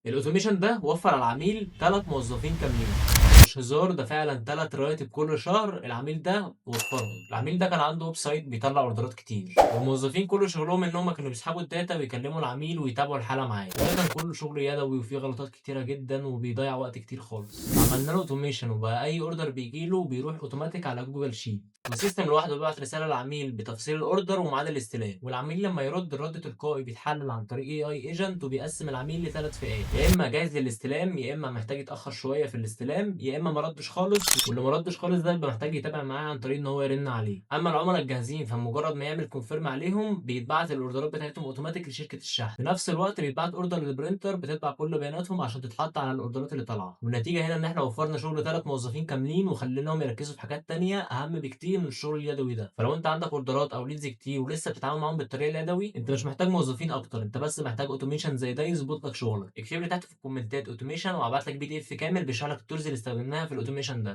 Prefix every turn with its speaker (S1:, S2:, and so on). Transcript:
S1: الاوتوميشن ده وفر على العميل 3 موظفين كاملين. مش هزار، ده فعلا 3 رواتب كل شهر العميل ده وفرهم. العميل ده كان عنده ويب سايت بيطلع اوردرات كتير، والموظفين كل شغلهم ان هم كانوا بيسحبوا الداتا ويكلموا العميل ويتابعوا الحاله معاه، وده كان كله شغل يدوي وفيه غلطات كتيره جدا وبيضيع وقت كتير خالص. عملنا له اوتوميشن وبقى اي اوردر بيجي له بيروح اوتوماتيك على جوجل شيت، والسيستم لوحده بيبعت رساله للعميل بتفصيل الاوردر وميعاد الاستلام، والعميل لما يرد الرد تلقائي بيتحلل عن طريق اي ايجنت، وبيقسم العميل لثلاث فئات: يا اما جاهز للاستلام، يا اما محتاج يتاخر شويه في الاستلام، يا اما ما ردش خالص. واللي ما ردش خالص ده يبقى محتاج يتابع معاه عن طريق ان هو يرن عليه. اما العملاء الجاهزين فمجرد ما يعمل كونفيرم عليهم بيتبعت الاوردرات بتاعتهم اوتوماتيك لشركه الشحن. في نفس الوقت بيتبعت اوردر للبرينتر بتطبع كل بياناتهم عشان تتحط على الاوردرات اللي طالعه. والنتيجه هنا ان احنا وفرنا شغل 3 موظفين كاملين وخليناهم يركزوا في حاجات تانية اهم بكتير من الشغل اليدوي ده. فلو انت عندك اوردرات او ليدز كتير ولسه بتتعامل معاهم بالطريقه اليدوي، انت مش محتاج موظفين اكتر، انت بس محتاج اوتوميشن زي ده يظبط لك شغلك. اكتب لي تحت في الكومنتات اوتوميشن وهبعت لك PDF كامل بيشرح لك التولز اللي استخدمناها في الاوتوميشن ده.